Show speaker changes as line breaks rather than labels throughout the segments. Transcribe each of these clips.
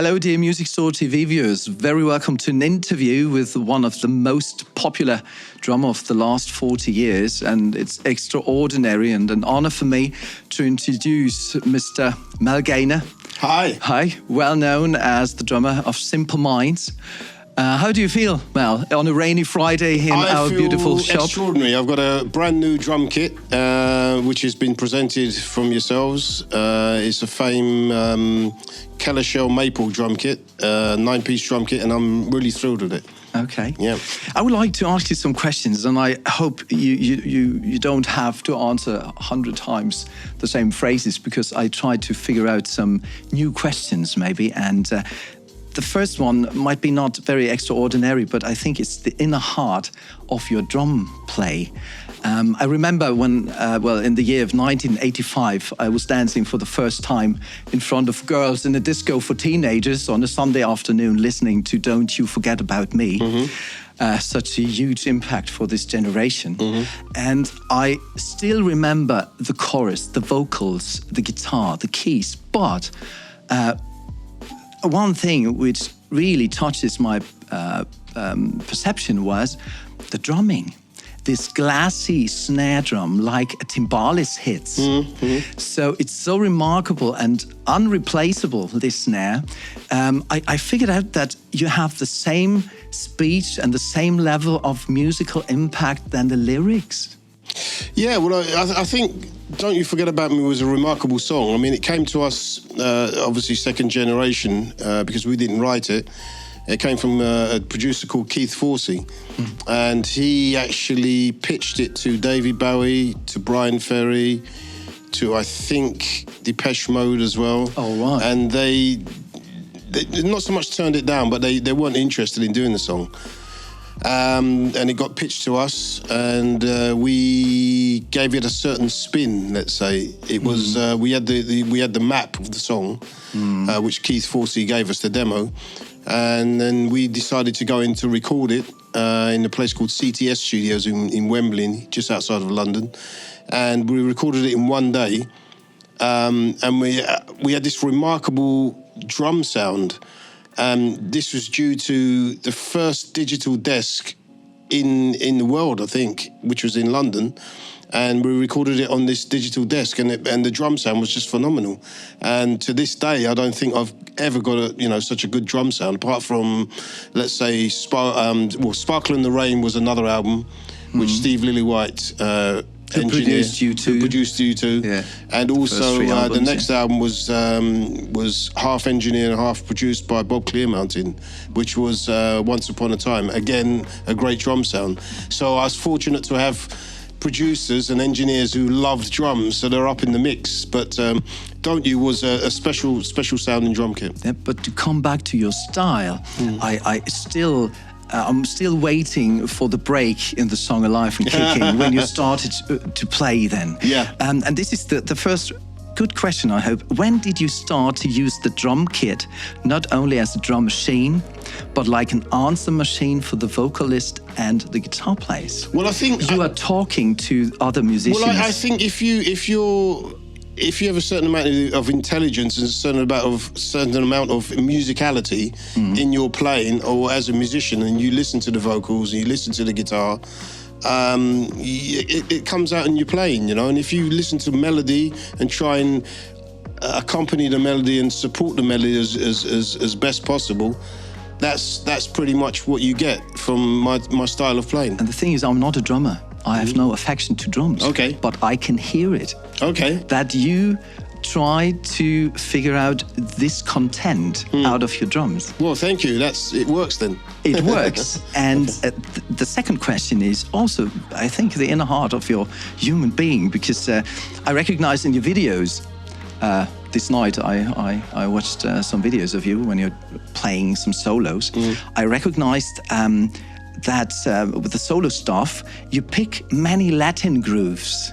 Hello, dear Music Store TV viewers. Very welcome to an interview with one of the most popular drummer of the last 40 years. And it's extraordinary and an honor for me to introduce Mr. Mel Gaynor.
Hi.
Hi, well known as the drummer of Simple Minds. How do you feel, Mel, on a rainy Friday in our beautiful shop?
I feel extraordinary. I've got a brand new drum kit, which has been presented from yourselves. It's a FAME Keller Shell Maple drum kit, 9-piece drum kit, and I'm really thrilled with it.
Okay.
Yeah.
I would like to ask you some questions, and I hope you don't have to answer 100 times the same phrases, because I tried to figure out some new questions maybe, and the first one might be not very extraordinary, but I think it's the inner heart of your drum play. I remember when, in the year of 1985, I was dancing for the first time in front of girls in a disco for teenagers on a Sunday afternoon, listening to Don't You Forget About Me. Mm-hmm. Such a huge impact for this generation. Mm-hmm. And I still remember the chorus, the vocals, the guitar, the keys, but one thing which really touches my perception was the drumming. This glassy snare drum, like a timbalis hits. Mm-hmm. So it's so remarkable and unreplaceable, this snare. I figured out that you have the same speech and the same level of musical impact than the lyrics.
Yeah, well, I think Don't You Forget About Me was a remarkable song. I mean, it came to us, obviously second generation, because we didn't write it. It came from a producer called Keith Forsey, and he actually pitched it to David Bowie, to Brian Ferry, to, I think, Depeche Mode as well.
Oh, right.
And they not so much turned it down, but they weren't interested in doing the song. And it got pitched to us, and we gave it a certain spin. Let's say it was. We had the map of the song, which Keith Forsey gave us, the demo, and then we decided to go in to record it in a place called CTS Studios in Wembley, just outside of London, and we recorded it in one day, and we had this remarkable drum sound. This was due to the first digital desk in the world, I think, which was in London, and we recorded it on this digital desk, and the drum sound was just phenomenal. And to this day, I don't think I've ever got such a good drum sound, apart from, let's say, Sparkle in the Rain was another album, which Steve Lillywhite
produced
U2,
yeah.
And also the next album was half engineered and half produced by Bob Clearmountain, which was Once Upon a Time. Again, a great drum sound. So I was fortunate to have producers and engineers who loved drums, so they're up in the mix. But Don't You was a special sounding drum kit.
Yeah, but to come back to your style, I'm still waiting for the break in the song Alive and Kicking when you started to play then.
Yeah.
And this is the first good question, I hope. When did you start to use the drum kit, not only as a drum machine, but like an answer machine for the vocalist and the guitar players?
Well, I think
you are talking to other musicians.
Well, I think if you have a certain amount of intelligence and a certain amount of musicality in your playing, or as a musician, and you listen to the vocals and you listen to the guitar, it comes out in your playing, And if you listen to melody and try and accompany the melody and support the melody as best possible, that's pretty much what you get from my style of playing.
And the thing is, I'm not a drummer. I have no affection to drums.
Okay.
But I can hear it.
Okay.
That you try to figure out this content out of your drums.
Well, thank you. It works then.
It works. And the second question is also, I think, the inner heart of your human being, because I recognize in your videos, this night I watched some videos of you when you're playing some solos. I recognized that with the solo stuff, you pick many Latin grooves.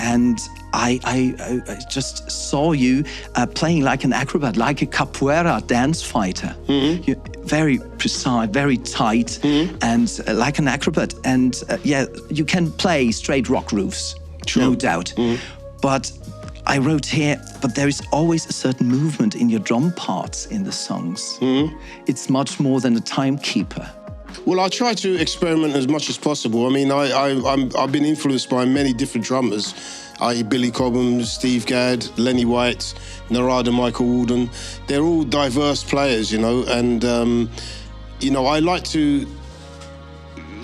And I just saw you playing like an acrobat, like a capoeira dance fighter. You're very precise, very tight, and like an acrobat. And you can play straight rock grooves, no doubt. But I wrote here, but there is always a certain movement in your drum parts in the songs. It's much more than a timekeeper.
Well, I try to experiment as much as possible. I mean, I've been influenced by many different drummers, i.e. Billy Cobham, Steve Gadd, Lenny White, Narada Michael Walden. They're all diverse players, you know, and, I like to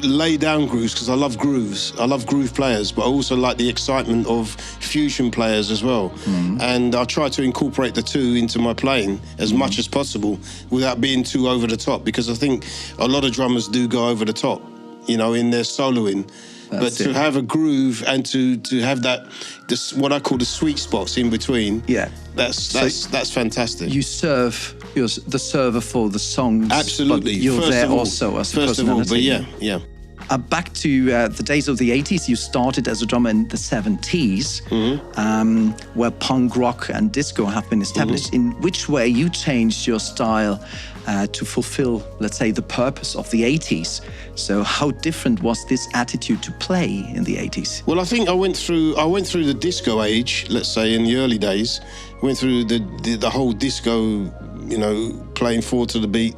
lay down grooves because I love grooves. I love groove players, but I also like the excitement of fusion players as well. And I try to incorporate the two into my playing as much as possible without being too over the top, because I think a lot of drummers do go over the top, you know, in their soloing. But to have a groove and to have this what I call the sweet spots in between, that's fantastic.
You serve. You're the server for the songs.
Absolutely.
But you're there also as a personality.
But yeah.
Back to the days of the 80s, you started as a drummer in the 70s, where punk rock and disco have been established. In which way you changed your style to fulfill, let's say, the purpose of the 80s? So how different was this attitude to play in the 80s?
Well, I think I went through the disco age, let's say, in the early days. Went through the whole disco, you know, playing forward to the beat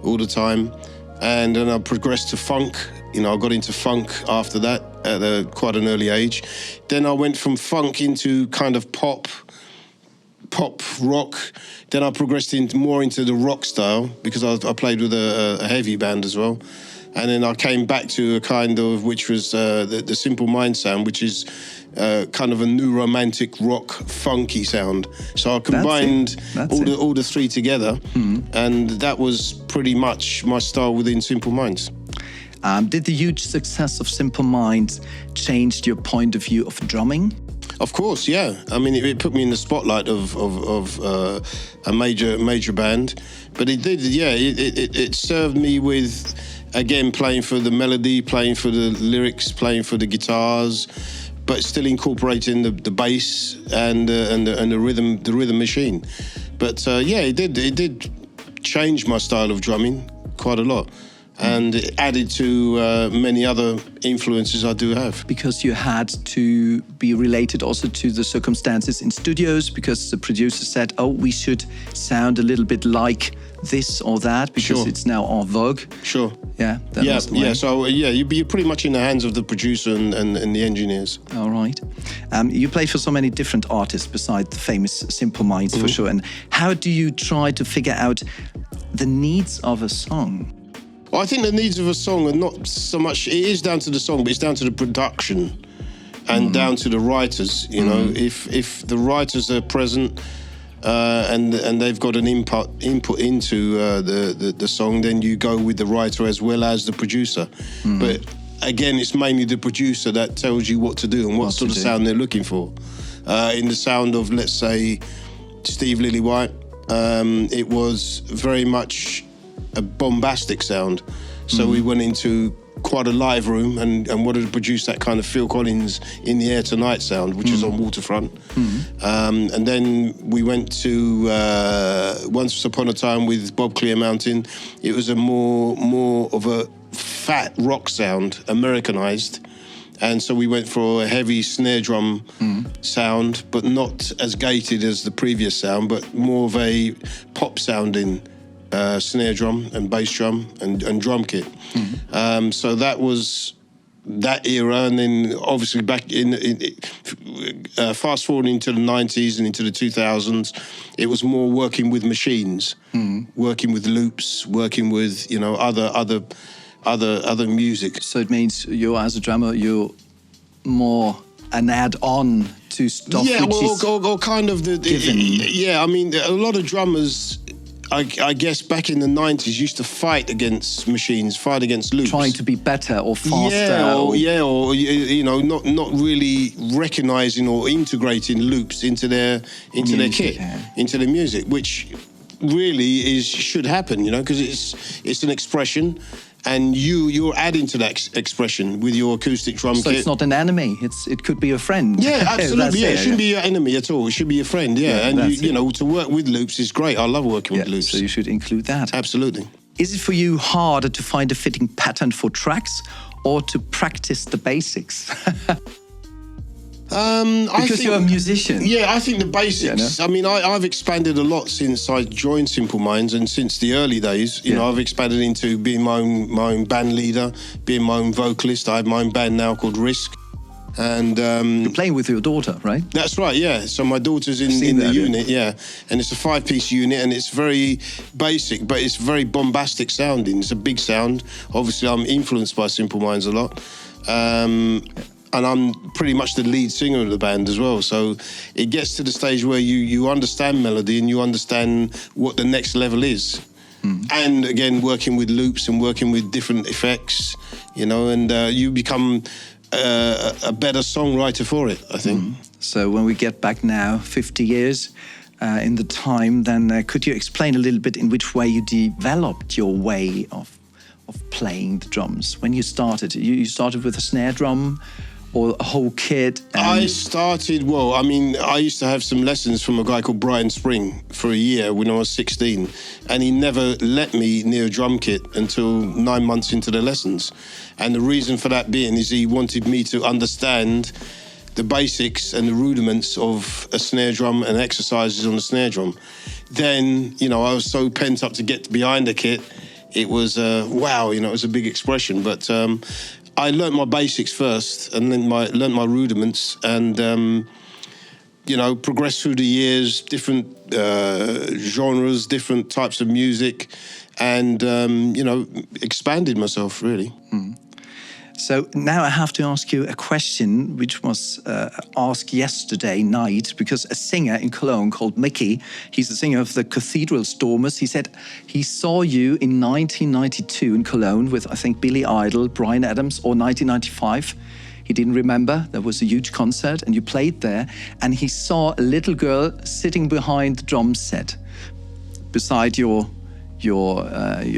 all the time. And then I progressed to funk. You know, I got into funk after that at quite an early age. Then I went from funk into kind of pop rock. Then I progressed more into the rock style because I played with a heavy band as well. And then I came back to a kind of, which was the Simple Minds sound, which is kind of a new romantic rock funky sound. So I combined all the three together, and that was pretty much my style within Simple Minds.
Did the huge success of Simple Minds change your point of view of drumming?
Of course, yeah. I mean, it put me in the spotlight of a major band, but it did, yeah. It served me with, again, playing for the melody, playing for the lyrics, playing for the guitars, but still incorporating the bass and the rhythm machine. But yeah, it did change my style of drumming quite a lot. And it added to many other influences I do have.
Because you had to be related also to the circumstances in studios, because the producer said, oh, we should sound a little bit like this or that, because it's now en vogue.
Sure.
Yeah, that was the way.
Yeah, so you're pretty much in the hands of the producer and the engineers.
All right. You play for so many different artists beside the famous Simple Minds, for sure. And how do you try to figure out the needs of a song?
Well, I think the needs of a song are not so much, it is down to the song, but it's down to the production and down to the writers. You know, if the writers are present and they've got an input into the song, then you go with the writer as well as the producer. But again, it's mainly the producer that tells you what to do and what sort of sound they're looking for. In the sound of, let's say, Steve Lillywhite, it was very much a bombastic sound. So we went into quite a live room and wanted to produce that kind of Phil Collins In the Air Tonight sound, which is on Waterfront. And then we went to Once Upon a Time with Bob Clearmountain. It was a more of a fat rock sound, Americanized. And so we went for a heavy snare drum sound, but not as gated as the previous sound, but more of a pop sounding snare drum and bass drum and drum kit. So that was that era, and then obviously back in fast forwarding into the 90s and into the 2000s, it was more working with machines, working with loops, working with other music.
So it means as a drummer, you're more an add-on to stuff.
Yeah,
which
or kind of I mean, a lot of drummers, I guess back in the 90s, used to fight against machines, fight against loops.
Trying to be better or faster.
Or not really recognizing or integrating loops into their kit, into their music, which really should happen, because it's an expression. And you're adding to that expression with your acoustic drum kit.
So it's not an enemy. It could be a friend.
Yeah, absolutely. It shouldn't be your enemy at all. It should be your friend. Yeah, and to work with loops is great. I love working with loops.
So you should include that.
Absolutely.
Is it for you harder to find a fitting pattern for tracks, or to practice the basics? Because you're a musician.
Yeah, I think the basics.
Yeah, no?
I mean, I've expanded a lot since I joined Simple Minds, and since the early days, you know, I've expanded into being my own band leader, being my own vocalist. I have my own band now called Risk. And
you're playing with your daughter, right?
That's right, yeah. So my daughter's in the unit, yeah. And it's a 5-piece unit, and it's very basic, but it's very bombastic sounding. It's a big sound. Obviously, I'm influenced by Simple Minds a lot. And I'm pretty much the lead singer of the band as well. So it gets to the stage where you understand melody and you understand what the next level is. And again, working with loops and working with different effects, you know, and you become a better songwriter for it, I think.
So when we get back now, 50 years in the time, then could you explain a little bit in which way you developed your way of playing the drums? When you started, you started with a snare drum or a whole kit?
I started, I used to have some lessons from a guy called Brian Spring for a year when I was 16, and he never let me near a drum kit until 9 months into the lessons. And the reason for that being is he wanted me to understand the basics and the rudiments of a snare drum and exercises on the snare drum. Then, you know, I was so pent up to get behind the kit. It was, wow, you know, it was a big expression. But I learnt my basics first and then learnt my rudiments and, you know, progressed through the years, different genres, different types of music and, you know, expanded myself, really.
So now I have to ask you a question which was asked yesterday night, because a singer in Cologne called Mickey, he's the singer of the Cathedral Stormers, he said he saw you in 1992 in Cologne with, I think, Billy Idol, Bryan Adams, or 1995. He didn't remember. There was a huge concert and you played there, and he saw a little girl sitting behind the drum set beside your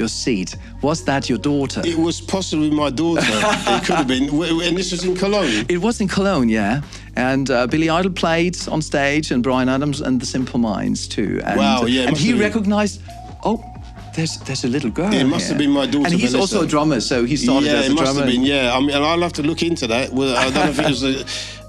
seat. Was that your daughter?
It was possibly my daughter. It could have been. And this was in Cologne?
It was in Cologne, yeah. And Billy Idol played on stage, and Bryan Adams and the Simple Minds too. And,
wow, yeah.
And he recognized, there's a little girl.
It must have been my daughter.
And he's
Melissa.
also a drummer, so he started as a drummer.
Yeah, it must have been, yeah. I mean, and I'll have to look into that. Well, I don't know if it was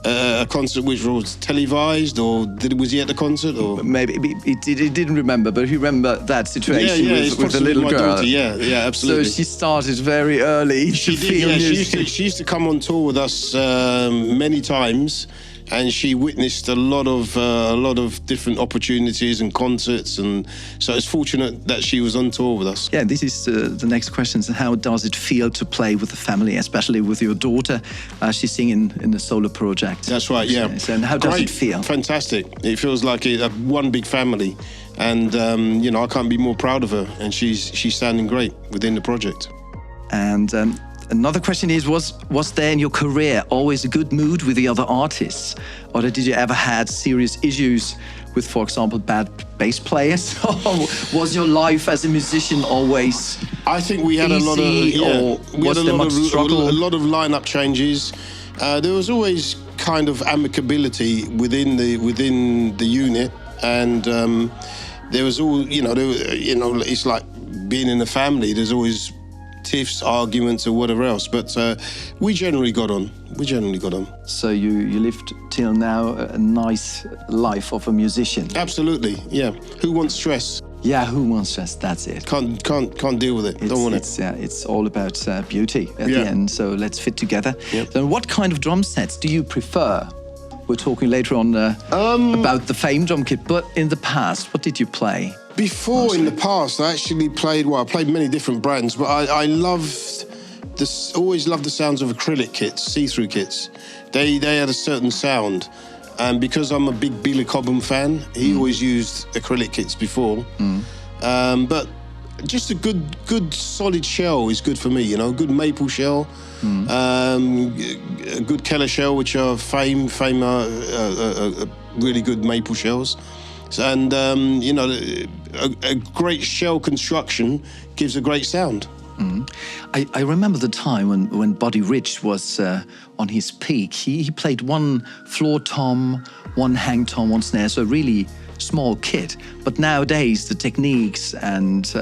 a concert which was televised, or was he at the concert? Or
maybe he didn't remember, but he remembered that situation with the little girl.
Daughter, yeah, absolutely.
So she started very early.
She did. Yeah, she used to come on tour with us many times. And she witnessed a lot of different opportunities and concerts, and so it's fortunate that she was on tour with us.
Yeah, this is the next question. So how does it feel to play with the family, especially with your daughter? She's singing in the solo project.
That's right, yeah.
And how does it feel?
Fantastic. It feels like one big family, and you know, I can't be more proud of her. And she's sounding great within the project.
And another question is, was there in your career always a good mood with the other artists? Or did you ever had serious issues with, for example, bad bass players? Or was your life as a musician always
I think we had
easy,
a lot of,
or was there much struggle?
A lot of lineup changes. There was always kind of amicability within the unit, and there was all, it's like being in a family. There's always tiffs, arguments, or whatever else, but we generally got on.
So you lived till now a nice life of a musician.
Absolutely, yeah. Who wants stress?
Yeah, who wants stress? That's it.
Can't deal with it. Don't want it.
It's all about beauty at the end. So let's fit together.
Yep.
Then, what kind of drum sets do you prefer? We're talking later on about the FAME drum kit, but in the past, what did you play?
Before, in the past, I actually played many different brands, but I always loved the sounds of acrylic kits, see-through kits. They had a certain sound, and because I'm a big Billy Cobham fan, he always used acrylic kits before. But just a good solid shell is good for me, you know, a good maple shell, a good Keller shell, which are FAME really good maple shells. And, a great shell construction gives a great sound.
I remember the time when Buddy Rich was on his peak. He played one floor tom, one hang tom, one snare, so a really small kit. But nowadays, the techniques and,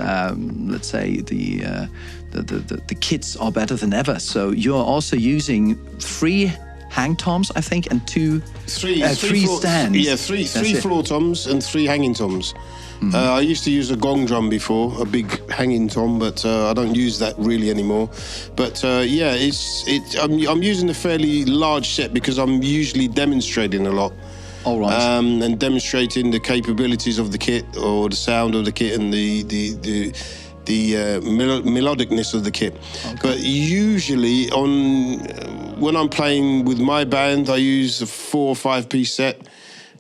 let's say, the kits are better than ever. So you're also using 3 hang toms, I think, and three
floor,
stands.
Yeah, three floor toms and 3 hanging toms. I used to use a gong drum before, a big hanging tom, but I don't use that really anymore. But I'm using a fairly large set because I'm usually demonstrating a lot.
All right.
And demonstrating the capabilities of the kit or the sound of the kit and the melodicness of the kit. Okay. But usually when I'm playing with my band, I use a 4 or 5 piece set.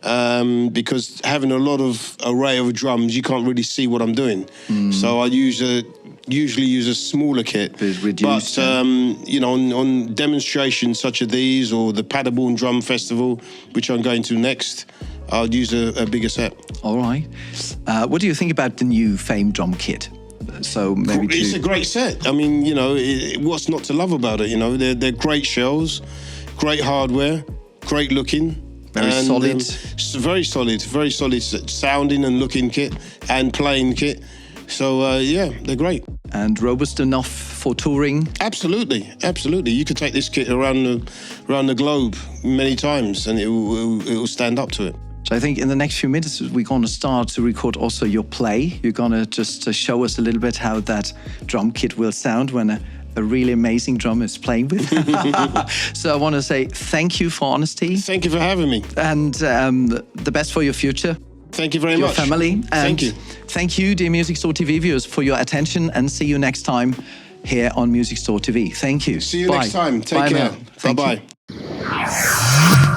Because having a lot of array of drums, you can't really see what I'm doing. So I usually use a smaller kit.
Reduced,
but on demonstrations such as these or the Paderborn Drum Festival, which I'm going to next, I'll use a bigger set.
All right. What do you think about the new FAME drum kit? So maybe
it's a great set. I mean, what's not to love about it? They're great shells, great hardware, great looking.
Very solid.
Very solid sounding and looking kit and playing kit. So, they're great.
And robust enough for touring?
Absolutely. You could take this kit around the globe many times and it will stand up to it.
So I think in the next few minutes, we're going to start to record also your play. You're going to just show us a little bit how that drum kit will sound when a really amazing drummer is playing with. So I want to say thank you for honesty.
Thank you for having me.
And the best for your future.
Thank you very
much.
Your family.
And
thank you.
Thank you, dear Music Store TV viewers, for your attention, and see you next time here on Music Store TV. Thank you.
See you next time. Take care.
Bye-bye.
Bye-bye.